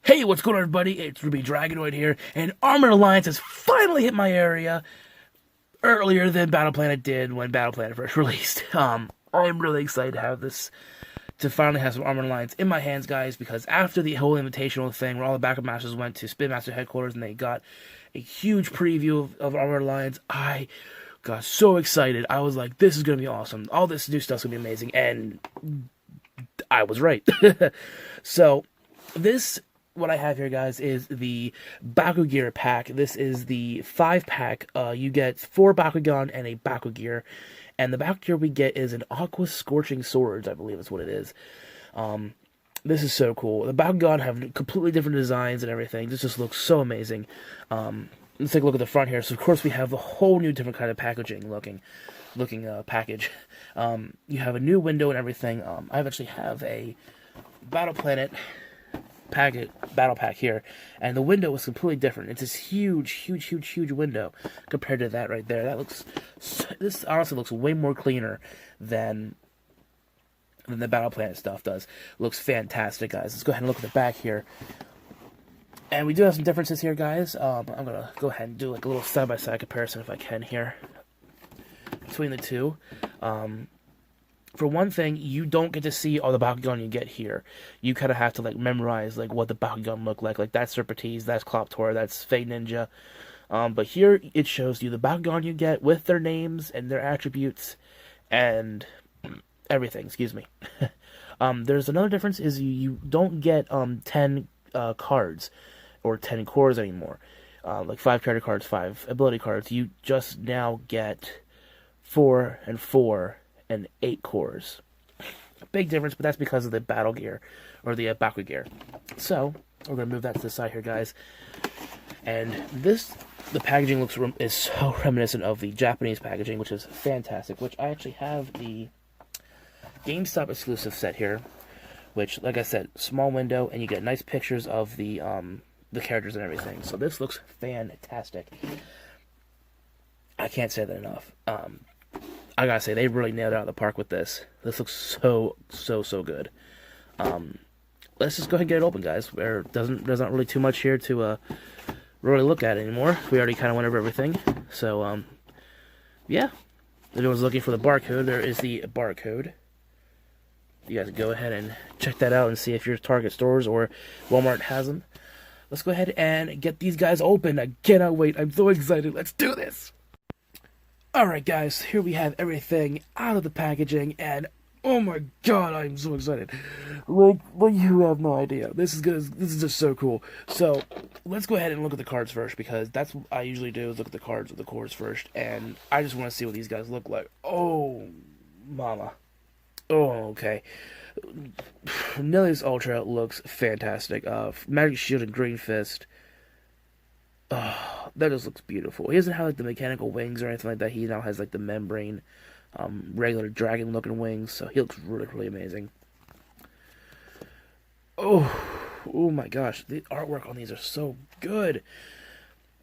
Hey, what's going on, everybody? It's Ruby Dragonoid here, and Armored Alliance has finally hit my area earlier than Battle Planet did when Battle Planet first released. I'm really excited to have this, to finally have some Armored Alliance in my hands, guys, because after the whole invitational thing where all the backup masters went to Spin Master headquarters and they got a huge preview of Armored Alliance, I got so excited. I was like, this is going to be awesome. All this new stuff's going to be amazing, and I was right. So, what I have here, guys, is the Bakugan pack. This is the 5-pack. You get 4 Bakugan and a Bakugan. And the Bakugan we get is an Aquos Scorching Swords, I believe is what it is. This is so cool. The Bakugan have completely different designs and everything. This just looks so amazing. Let's take a look at the front here. So, of course, we have a whole new different kind of packaging looking package. You have a new window and everything. I actually have a Battle Planet battle pack here, and the window is completely different. It's this huge window compared to that right there. This honestly looks way more cleaner than the Battle Planet stuff does. It looks fantastic, guys. Let's go ahead and look at the back here. And we do have some differences here, guys. I'm gonna go ahead and do like a little side-by-side comparison if I can here between the two. For one thing, you don't get to see all the Bakugan you get here. You kind of have to like memorize like what the Bakugan look like. Like that's Serpentine, that's Cloptor, that's Fey Ninja. But here it shows you the Bakugan you get with their names and their attributes and everything. Excuse me. There's another difference is you don't get 10 cards or 10 cores anymore. Like 5 character cards, 5 ability cards. You just now get 4 and 4. And 8 cores. A big difference, but that's because of the battle gear, or the Baku gear. So, we're going to move that to the side here, guys. And the packaging is so reminiscent of the Japanese packaging, which is fantastic, which I actually have the GameStop exclusive set here, which, like I said, small window, and you get nice pictures of the characters and everything. So this looks fantastic. I can't say that enough. I gotta say, they really nailed it out of the park with this. This looks so good. Let's just go ahead and get it open, guys. There's not really too much here to really look at anymore. We already kind of went over everything. So, yeah. If anyone's looking for the barcode, there is the barcode. You guys go ahead and check that out and see if your Target stores or Walmart has them. Let's go ahead and get these guys open. I cannot wait. I'm so excited. Let's do this. Alright, guys, here we have everything out of the packaging, and oh my god, I'm so excited. Like you have no idea. This is just so cool. So, let's go ahead and look at the cards first, because that's what I usually do, is look at the cards with the cores first, and I just want to see what these guys look like. Oh, mama. Oh, okay. Nillious Ultra looks fantastic. Magic Shield and Green Fist. Oh, that just looks beautiful. He doesn't have like the mechanical wings or anything like that. He now has like the membrane, regular dragon looking wings. So he looks really amazing. Oh my gosh, the artwork on these are so good.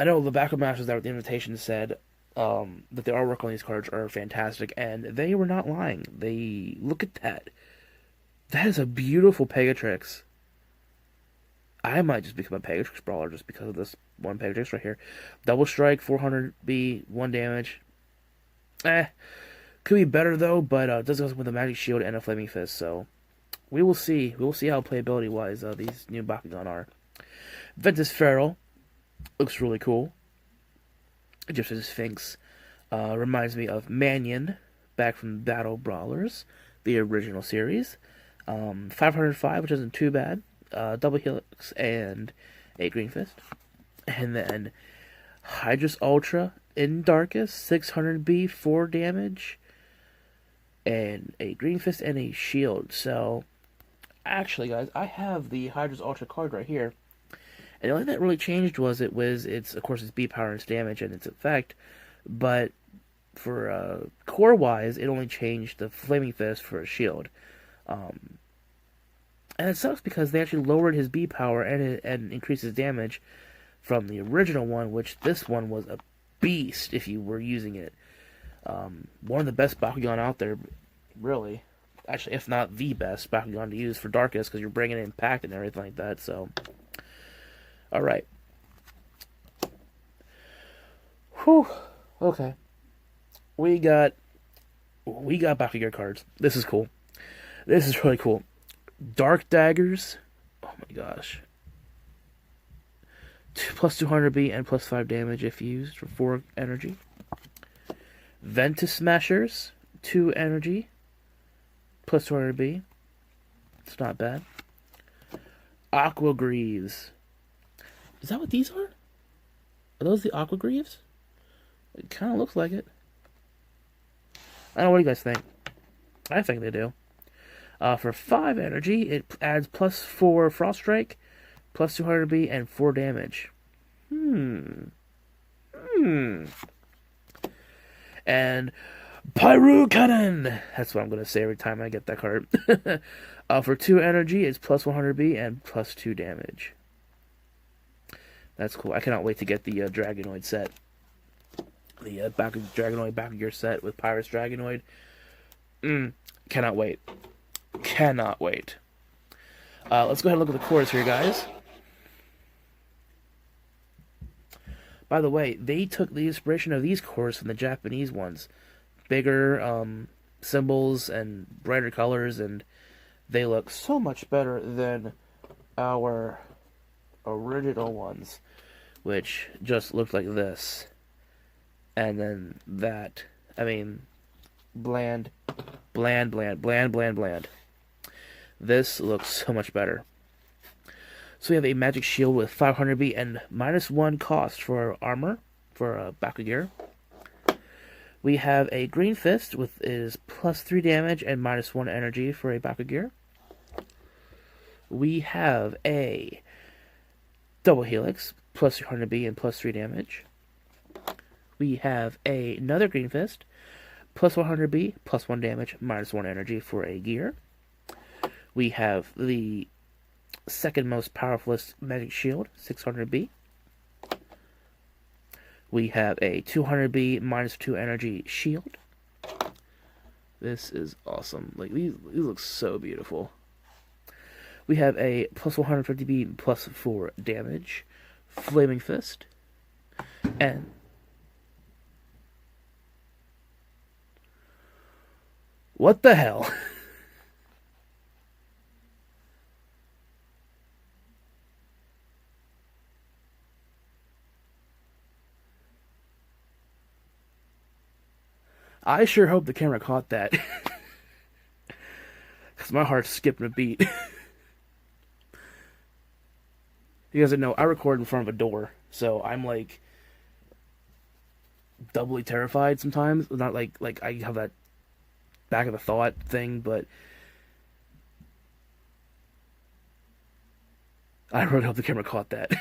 I know the backup masters that with the invitation said that the artwork on these cards are fantastic, and they were not lying. They look at that. That is a beautiful Pegatrix. I might just become a Pegatrix brawler just because of this one Pegatrix right here. Double strike, 400B, 1 damage. Could be better though, but it does go with a magic shield and a flaming fist. So we will see. We will see how playability wise these new Bakugan are. Ventus Feral looks really cool. Egyptian Sphinx reminds me of Mannion back from Battle Brawlers, the original series. 505, which isn't too bad. Double Helix and a Green Fist. And then Hydrus Ultra in Darkest, 600B, 4 damage. And a Green Fist and a Shield. So, actually, guys, I have the Hydrus Ultra card right here. And the only thing that really changed was of course, its B power and its damage and its effect. But for core-wise, it only changed the Flaming Fist for a Shield. And it sucks because they actually lowered his B power and increased his damage from the original one, which this one was a beast if you were using it. One of the best Bakugan out there, really. Actually, if not the best Bakugan to use for Darkest, because you're bringing in Pact and everything like that. So, Alright. Whew. Okay. We got Bakugan cards. This is cool. This is really cool. Dark Daggers. Oh my gosh. Plus 200B and plus 5 damage if used for 4 energy. Ventus Smashers. 2 energy. Plus 200B. It's not bad. Aqua Greaves. Is that what these are? Are those the Aqua Greaves? It kind of looks like it. I don't know, what do you guys think? I think they do. For 5 energy, it adds plus 4 Frost Strike, plus 200B, and 4 damage. And Pyro Cannon! That's what I'm going to say every time I get that card. For 2 energy, it's plus 100B and plus 2 damage. That's cool. I cannot wait to get the Dragonoid set. The Dragonoid Bakugan set with Pyrus Dragonoid. Cannot wait. Cannot wait. Let's go ahead and look at the cores here, guys. By the way, they took the inspiration of these cores from the Japanese ones. Bigger symbols and brighter colors, and they look so much better than our original ones, which just looked like this. And then that. I mean, bland. This looks so much better. So we have a magic shield with 500B and -1 cost for armor for Bakugan. We have a green fist with is plus 3 damage and -1 energy for a Bakugan. We have a double helix plus 300B and plus 3 damage. We have another green fist plus 100B plus 1 damage -1 energy for a gear. We have the second most powerful magic shield, 600B. We have a 200B -2 energy shield. This is awesome. Like, these look so beautiful. We have a plus 150B plus 4 damage Flaming Fist. And what the hell? I sure hope the camera caught that. Because my heart's skipping a beat. You guys know, I record in front of a door. So I'm like doubly terrified sometimes. Not like I have that back of the thought thing, but I really hope the camera caught that.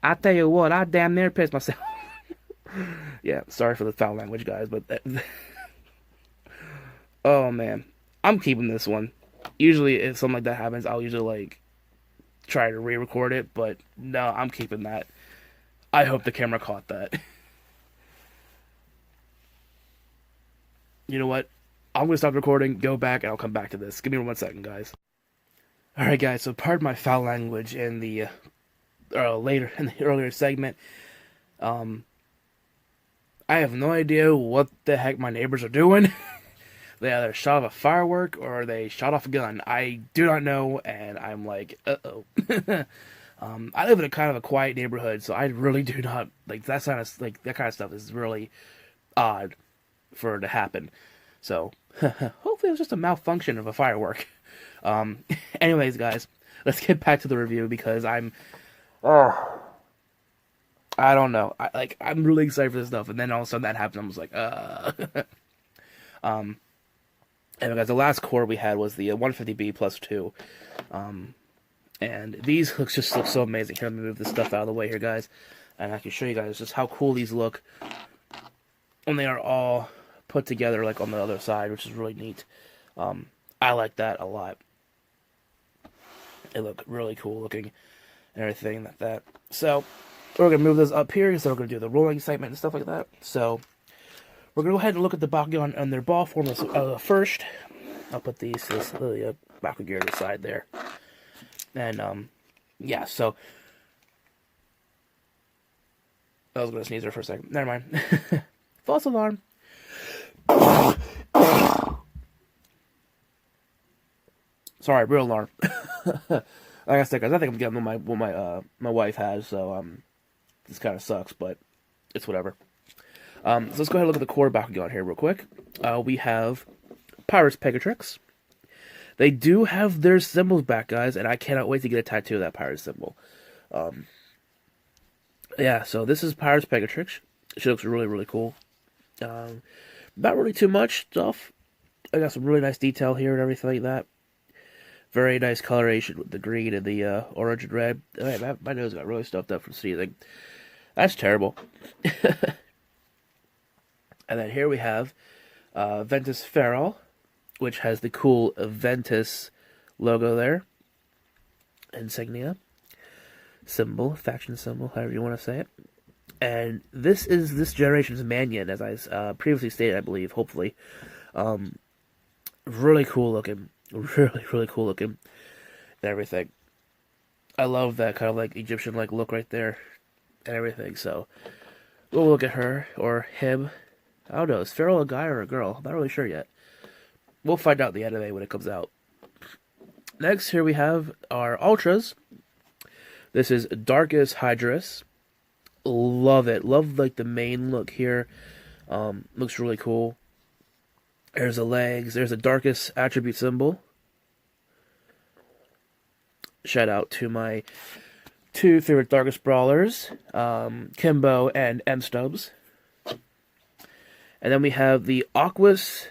I tell you what, I damn near pissed myself. Yeah, sorry for the foul language, guys, but oh man, I'm keeping this one. Usually, if something like that happens, I'll usually like try to re-record it, but no, I'm keeping that. I hope the camera caught that. You know what? I'm gonna stop recording, go back, and I'll come back to this. Give me 1 second, guys. Alright, guys, so pardon my foul language in the earlier segment. I have no idea what the heck my neighbors are doing. They either shot off a firework or they shot off a gun. I do not know, and I'm like, uh-oh. I live in a kind of a quiet neighborhood, so I really do not like that kind of stuff is really odd for it to happen. So hopefully it was just a malfunction of a firework. Anyways, guys, let's get back to the review because I don't know. I'm really excited for this stuff, and then all of a sudden that happened. I was like, And guys, the last core we had was the 150B plus 2. And these just look so amazing. Here, let me move this stuff out of the way here, guys. And I can show you guys just how cool these look when they are all put together, like on the other side, which is really neat. I like that a lot. They look really cool looking and everything like that. So, we're going to move this up here, so we're going to do the rolling segment and stuff like that. So, we're going to go ahead and look at the Bakugan and their ball form first. I'll put these this Bakugan gear to the side there. And yeah, so I was gonna sneeze there for a second. Never mind. False alarm. Sorry, real alarm. Like I said, guys, I think I'm getting what my wife has, so this kind of sucks, but it's whatever. So let's go ahead and look at the core Bakugan here real quick. We have Pyrus Pegatrix. They do have their symbols back, guys, and I cannot wait to get a tattoo of that Pyrus symbol. Yeah, so this is Pyrus Pegatrix. She looks really, really cool. Not really too much stuff. I got some really nice detail here and everything like that. Very nice coloration with the green and the orange and red. Man, my nose got really stuffed up from sneezing. That's terrible. And then here we have Ventus Feral, which has the cool Ventus logo there. Insignia. Symbol, faction symbol, however you want to say it. And this is this generation's Manion, as I previously stated, I believe, hopefully. Really cool looking. Really, really cool looking. And everything. I love that kind of like Egyptian-like look right there. And everything, so we'll look at her, or him. I don't know, is Feral a guy or a girl? I'm not really sure yet. We'll find out in the anime when it comes out. Next, here we have our Ultras. This is Darkest Hydrus. Love it. Love like the main look here. Looks really cool. There's the legs. There's the Darkest attribute symbol. Shout out to my two favorite Darkest Brawlers, Kimbo and M-Stubbs. And then we have the Aquos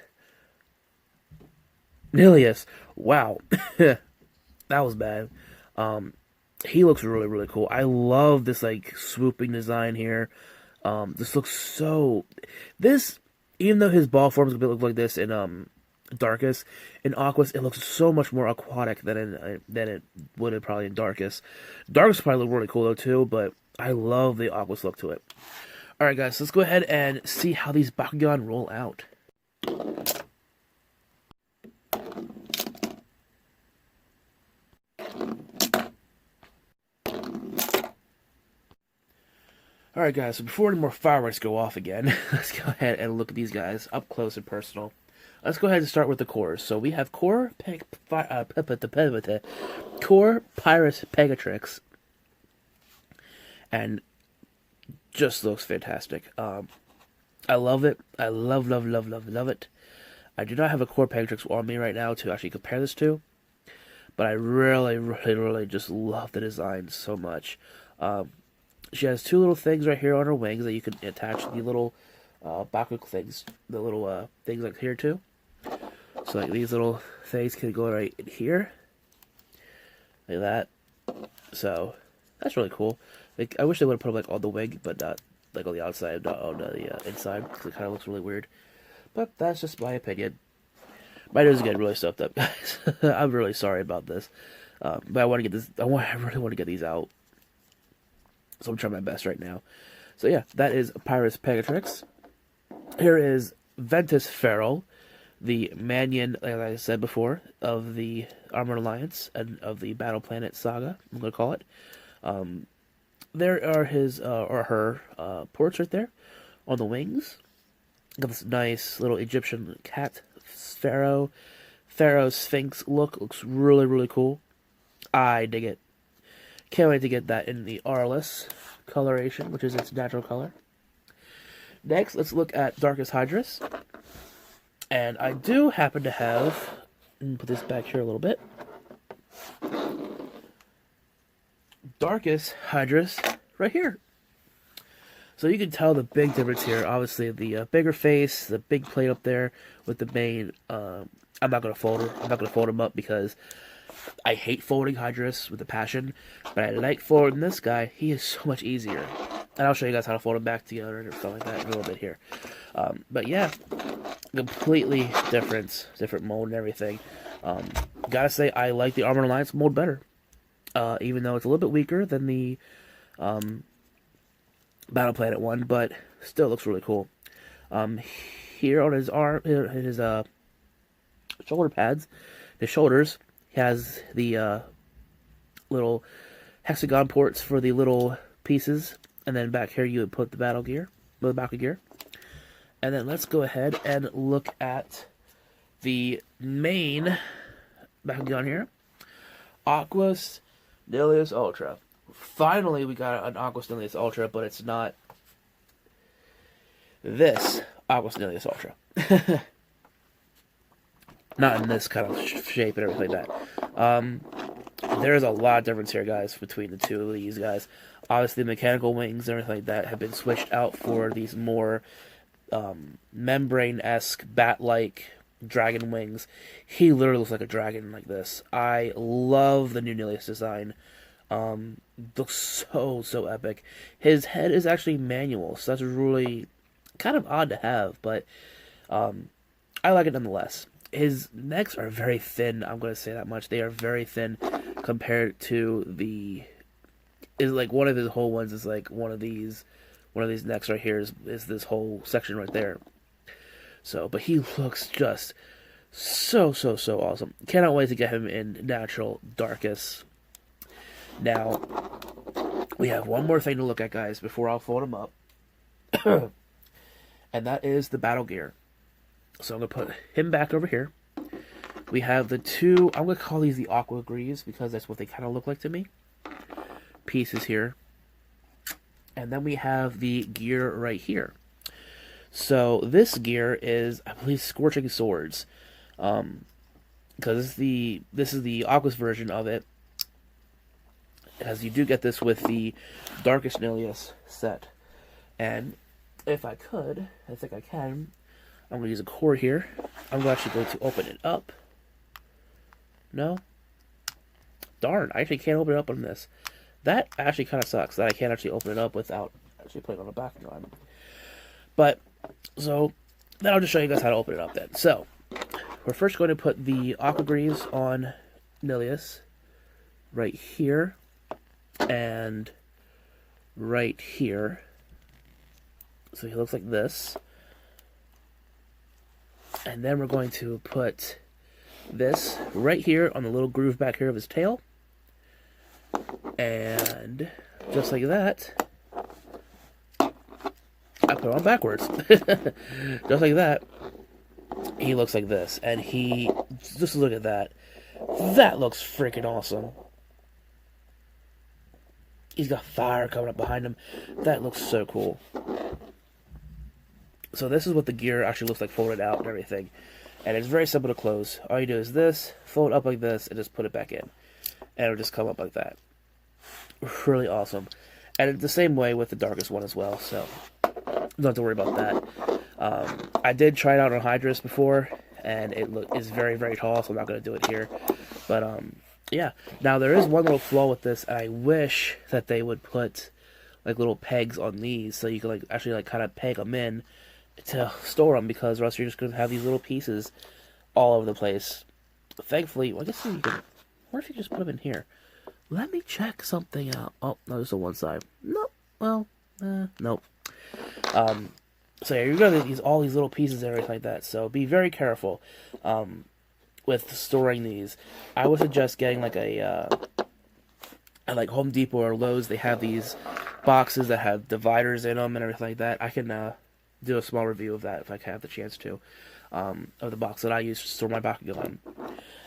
Nillious. Wow. That was bad. He looks really, really cool. I love this, like, swooping design here. This looks so... This, even though his ball form is going to look like this in Darkest, in Aquos, it looks so much more aquatic than it would have probably in Darkest. Darkest probably look really cool, though, too, but I love the Aquos look to it. Alright, guys, so let's go ahead and see how these Bakugan roll out. Alright guys, so before any more fireworks go off again, let's go ahead and look at these guys up close and personal. Let's go ahead and start with the cores. So we have Core Pyrus Pegatrix. And just looks fantastic. I love it. I love it. I do not have a Core Pegatrix on me right now to actually compare this to. But I really just love the design so much. She has two little things right here on her wings that you can attach the little Bakugan things, the little things like here too. So like these little things can go right in here, like that. So that's really cool. Like I wish they would have put them like on the wing, but not like on the outside, not on the inside, because it kind of looks really weird. But that's just my opinion. My nose is getting really stuffed up, guys. I'm really sorry about this, but I want to get this. I really want to get these out. So I'm trying my best right now. So yeah, that is Pyrus Pegatrix. Here is Ventus Feral, the Manion, like I said before, of the Armored Alliance and of the Battle Planet Saga, I'm going to call it. There are his, or her, ports right there on the wings. Got this nice little Egyptian cat, Pharaoh Sphinx look. Looks really cool. I dig it. Can't wait to get that in the Aurelus coloration, which is its natural color. Next, let's look at Darkest Hydrus. And I do happen to have, put this back here a little bit, Darkest Hydrus right here. So you can tell the big difference here. Obviously, the bigger face, the big plate up there with the mane. I'm not going to fold her. I'm not going to fold him up because I hate folding Hydrus with a passion, but I like folding this guy. He is so much easier. And I'll show you guys how to fold him back together and stuff like that in a little bit here. But yeah, completely different mold and everything. Gotta say, I like the Armored Alliance mold better. Even though it's a little bit weaker than the Battle Planet one, but still looks really cool. Here on his arm, his shoulder pads. The shoulders, he has the little hexagon ports for the little pieces, and then back here you would put the battle gear, the battle gear. And then let's go ahead and look at the main Bakugan here. Aquos Nillious Ultra. Finally, we got an Aquos Nillious Ultra, but it's not this Aquos Nillious Ultra. Not in this kind of shape and everything like that. There's a lot of difference here, guys, between the two of these guys. Obviously, the mechanical wings and everything like that have been switched out for these more membrane-esque, bat-like dragon wings. He literally looks like a dragon like this. I love the new Nillious design. Looks so epic. His head is actually manual, so that's really kind of odd to have, but I like it nonetheless. His necks are very thin, I'm going to say that much. They are very thin compared to the... is like one of his whole ones is like one of these necks right here is this whole section right there. So, but he looks just so awesome. Cannot wait to get him in natural darkest. Now, we have one more thing to look at, guys, before I'll fold him up. And that is the battle gear. So I'm going to put him back over here. We have the two, I'm going to call these the Aqua Greaves because that's what they kind of look like to me. Pieces here. And then we have the gear right here. So this gear is, I believe, Scorching Swords. Because this is the Aquos version of it. As you do get this with the Darkest Nillious set. And if I could, I think I can, I'm going to use a core here. I'm actually going to open it up. No? Darn, I actually can't open it up on this. That actually kind of sucks, that I can't actually open it up without actually putting on a Bakugan. But, so, then I'll just show you guys how to open it up then. So, we're first going to put the Aqua Greaves on Nillious, right here, and right here. So he looks like this. And then we're going to put this right here on the little groove back here of his tail. And just like that, I put it on backwards. Just like that, he looks like this. And he, just look at that. That looks freaking awesome. He's got fire coming up behind him. That looks so cool. So this is what the gear actually looks like folded out and everything. And it's very simple to close. All you do is this, fold it up like this, and just put it back in. And it'll just come up like that. Really awesome. And it's the same way with the darkest one as well, so don't have to worry about that. I did try it out on Hydrus before, and it is very tall, so I'm not going to do it here. But, yeah. Now, there is one little flaw with this, and I wish that they would put, like, little pegs on these, so you can, like, actually, like, kind of peg them in to store them, because or else you're just going to have these little pieces all over the place. Thankfully, well, I guess you can, what if you just put them in here? Let me check something out. Oh, no, just on one side. Nope. Well, nope. So yeah, you're going to use all these little pieces and everything like that, so be very careful with storing these. I would suggest getting like at like Home Depot or Lowe's, they have these boxes that have dividers in them and everything like that. I can do a small review of that if I have the chance to, of the box that I use to store my Bakugan.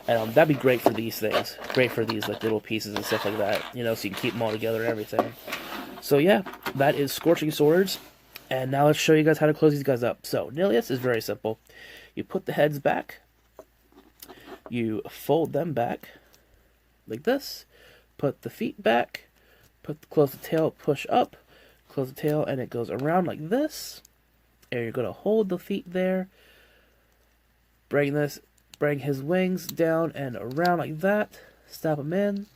And that'd be great for these things. Great for these like little pieces and stuff like that, you know, so you can keep them all together and everything. So yeah, that is Scorching Swords. And now let's show you guys how to close these guys up. So, Nillious is very simple. You put the heads back. You fold them back like this. Put the feet back. Close the tail, push up. Close the tail, and it goes around like this. And you're going to hold the feet there. Bring his wings down and around like that. Snap them in.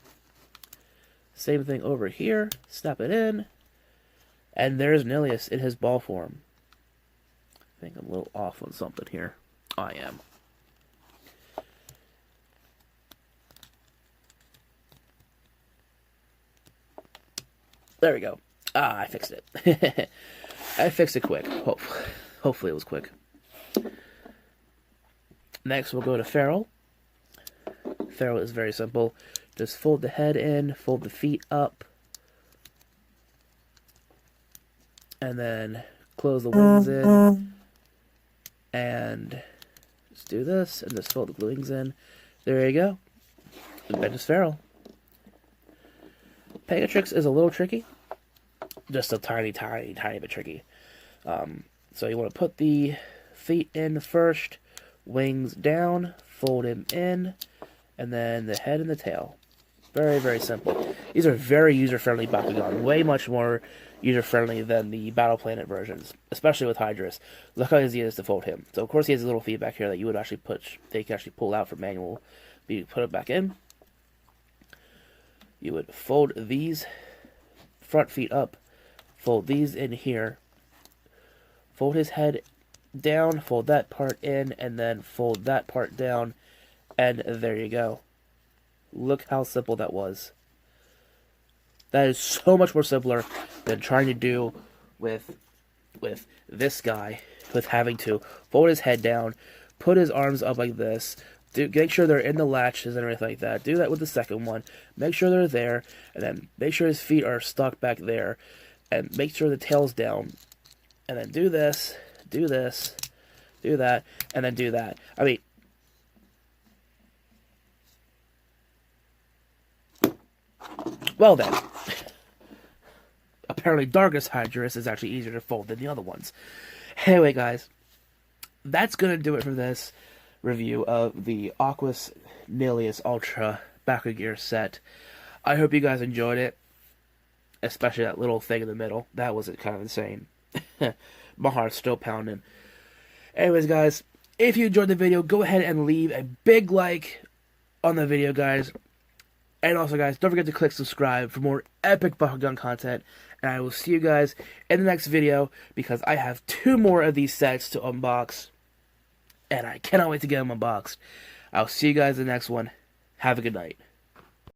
Same thing over here. Snap it in. And there's Nillious in his ball form. I think I'm a little off on something here. I am. There we go. Ah, I fixed it. I fixed it quick. Hopefully it was quick. Next, we'll go to Feral. Feral is very simple. Just fold the head in, fold the feet up, and then close the wings in, and just do this, and just fold the wings in. There you go. That is Feral. Pegatrix is a little tricky. Just a tiny bit tricky. So you want to put the feet in first, wings down, fold him in, and then the head and the tail. Very, very simple. These are very user-friendly Bakugan. Way much more user-friendly than the Battle Planet versions, especially with Hydrus. Look how easy it is to fold him. So, of course, he has a little feedback here that you would actually they can actually pull out for manual. But you put it back in. You would fold these front feet up, fold these in here, fold his head down, fold that part in, and then fold that part down, and there you go. Look how simple that was. That is so much more simpler than trying to do with this guy, with having to fold his head down, put his arms up like this, make sure they're in the latches and everything like that. Do that with the second one. Make sure they're there, and then make sure his feet are stuck back there, and make sure the tail's down. And then do this, do that, and then do that. I mean, well then. Apparently Darkest Hydrus is actually easier to fold than the other ones. Anyway, guys, that's going to do it for this review of the Aquos Nillious Ultra Bakugan set. I hope you guys enjoyed it, especially that little thing in the middle. That was kind of insane. My heart's still pounding. Anyways, guys, if you enjoyed the video, go ahead and leave a big like on the video, guys. And also, guys, don't forget to click subscribe for more epic Bakugan content. And I will see you guys in the next video, because I have 2 more of these sets to unbox. And I cannot wait to get them unboxed. I'll see you guys in the next one. Have a good night.